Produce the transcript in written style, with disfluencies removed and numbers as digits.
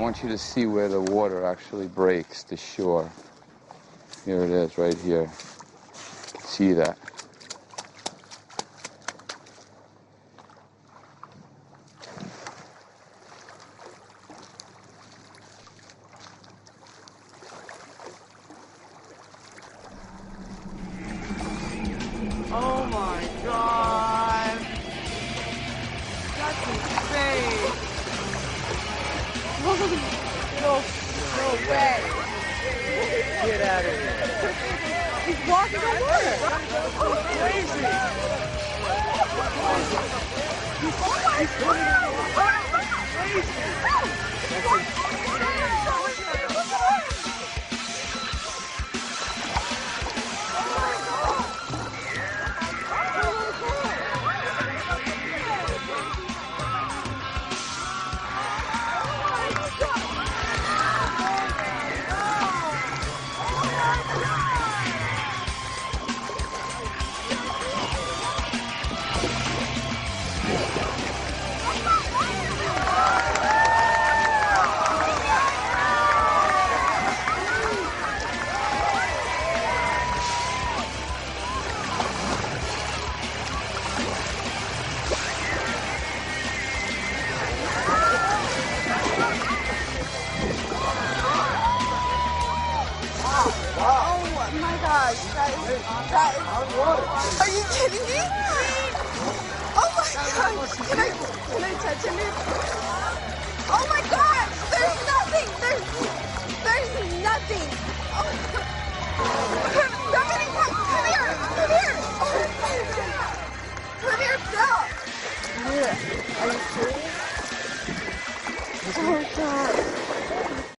want you to see where the water actually breaks the shore. Here it is, right here. You can see that. Oh my God! That's insane! No way! Get out of here. He's walking on water! Oh, crazy! Are you kidding me? Oh my gosh! Can I touch it?